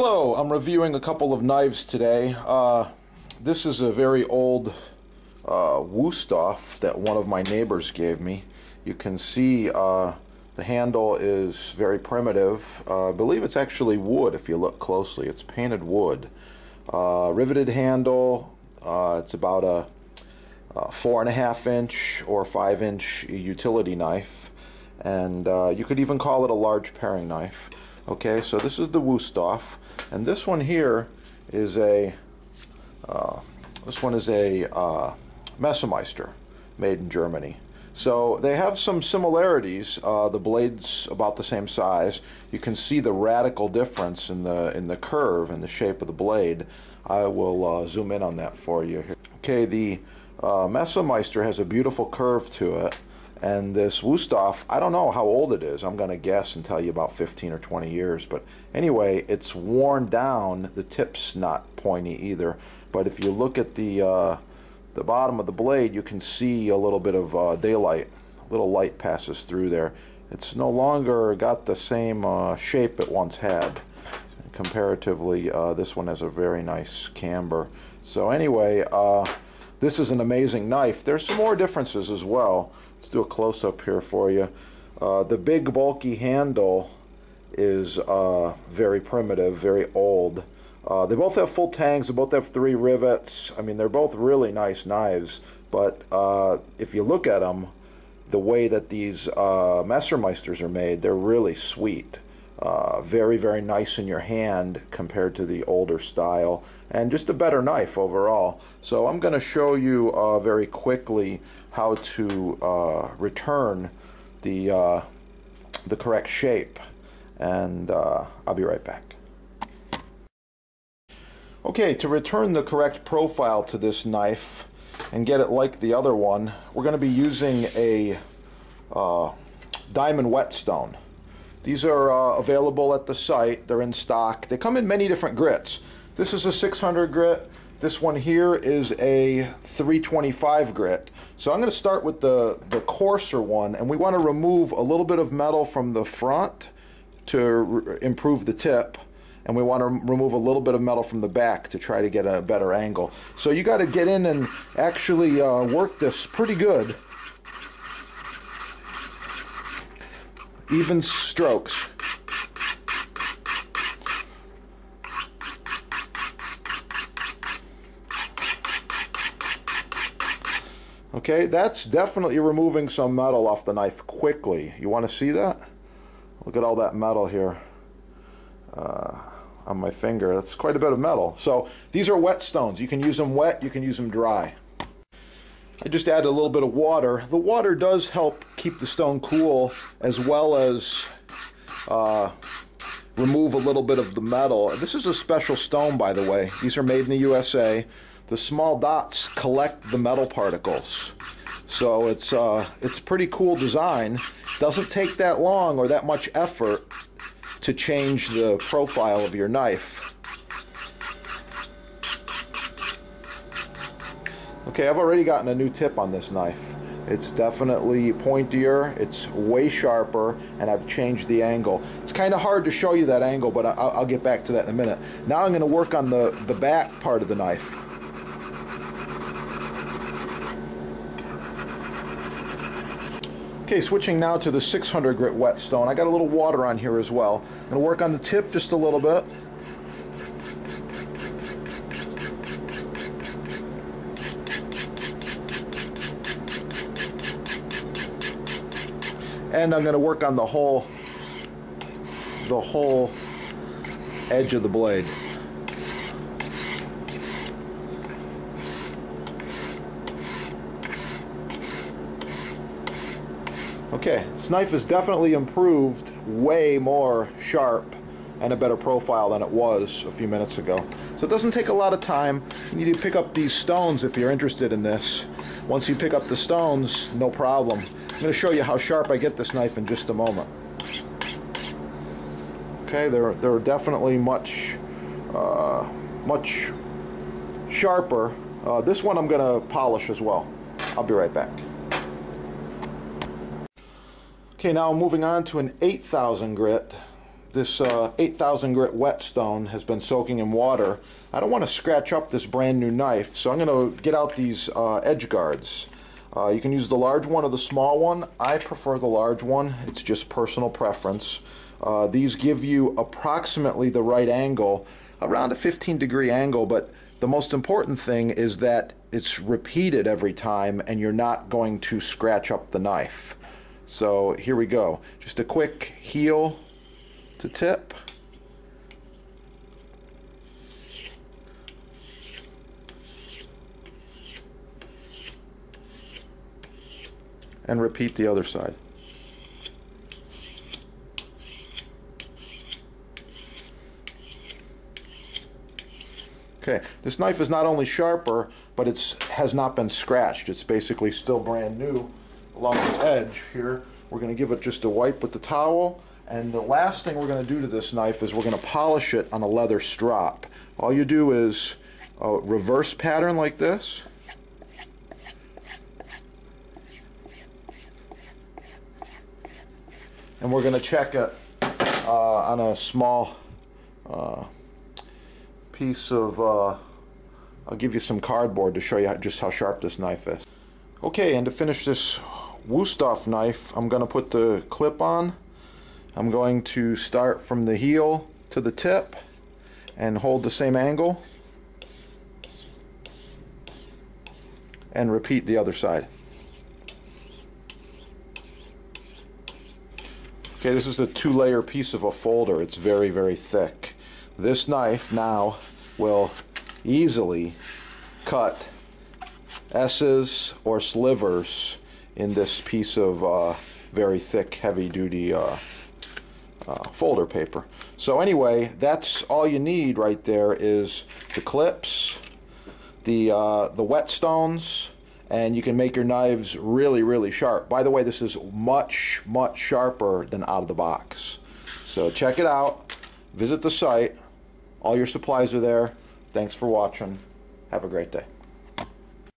Hello, I'm reviewing a couple of knives today. This is a very old Wusthof that one of my neighbors gave me. You can see the handle is very primitive. I believe it's actually wood if you look closely. It's painted wood. Riveted handle. It's about a 4.5 inch or 5 inch utility knife, and you could even call it a large paring knife. Okay, so this is the Wusthof, and this one here is a Messermeister, made in Germany. So they have some similarities. The blade's about the same size. You can see the radical difference in the curve and the shape of the blade. I will zoom in on that for you here. Okay, the Messermeister has a beautiful curve to it, and this Wusthof, I don't know how old it is. I'm going to guess and tell you about 15 or 20 years. But anyway, it's worn down. The tip's not pointy either. But if you look at the bottom of the blade, you can see a little bit of daylight. A little light passes through there. It's no longer got the same shape it once had. Comparatively, this one has a very nice camber. So anyway, this is an amazing knife. There's some more differences as well. Let's do a close-up here for you. The big bulky handle is very primitive, very old. They both have full tangs. They both have 3 rivets. I mean, they're both really nice knives, but if you look at them, the way that these Messermeisters are made, they're really sweet. Very, very nice in your hand compared to the older style, and just a better knife overall. So I'm going to show you very quickly how to return the correct shape, and I'll be right back. Okay, to return the correct profile to this knife and get it like the other one, we're going to be using a diamond whetstone. These are available at the site. They're in stock. They come in many different grits. This is a 600 grit. This one here is a 325 grit. So I'm going to start with the coarser one, and we want to remove a little bit of metal from the front to improve the tip, and we want to remove a little bit of metal from the back to try to get a better angle. So you got to get in and actually work this pretty good. Even strokes. Okay, that's definitely removing some metal off the knife quickly. You want to see that? Look at all that metal here on my finger. That's quite a bit of metal. So these are whetstones. You can use them wet, you can use them dry. I just added a little bit of water. The water does help keep the stone cool, as well as remove a little bit of the metal. This is a special stone, by the way. These are made in the USA. The small dots collect the metal particles. So it's a pretty cool design. Doesn't take that long or that much effort to change the profile of your knife. Okay, I've already gotten a new tip on this knife. It's definitely pointier, it's way sharper, and I've changed the angle. It's kind of hard to show you that angle, but I'll get back to that in a minute. Now I'm going to work on the back part of the knife. Okay, switching now to the 600 grit whetstone. I got a little water on here as well. I'm going to work on the tip just a little bit. And I'm going to work on the whole edge of the blade. Okay, this knife is definitely improved, way more sharp and a better profile than it was a few minutes ago. So it doesn't take a lot of time. You need to pick up these stones if you're interested in this. Once you pick up the stones, no problem. I'm going to show you how sharp I get this knife in just a moment. Okay, they're definitely much sharper. This one I'm going to polish as well. I'll be right back. Okay, now moving on to an 8,000 grit. This 8,000 grit whetstone has been soaking in water. I don't want to scratch up this brand new knife, so I'm going to get out these edge guards. You can use the large one or the small one. I prefer the large one. It's just personal preference. These give you approximately the right angle, around a 15-degree angle, but the most important thing is that it's repeated every time and you're not going to scratch up the knife. So here we go. Just a quick heel to tip. And repeat the other side. Okay, this knife is not only sharper, but it has not been scratched. It's basically still brand new along the edge here. We're going to give it just a wipe with the towel, and the last thing we're going to do to this knife is we're going to polish it on a leather strop. All you do is a reverse pattern like this. And we're going to check it on a small piece of, I'll give you some cardboard to show you just how sharp this knife is. Okay, and to finish this Wusthof knife, I'm going to put the clip on. I'm going to start from the heel to the tip and hold the same angle. And repeat the other side. Okay, this is a 2-layer piece of a folder. It's very, very thick. This knife now will easily cut S's or slivers in this piece of very thick, heavy-duty folder paper. So anyway, that's all you need right there is the clips, the whetstones, and you can make your knives really, really sharp. By the way, this is much, much sharper than out of the box. So check it out. Visit the site. All your supplies are there. Thanks for watching. Have a great day.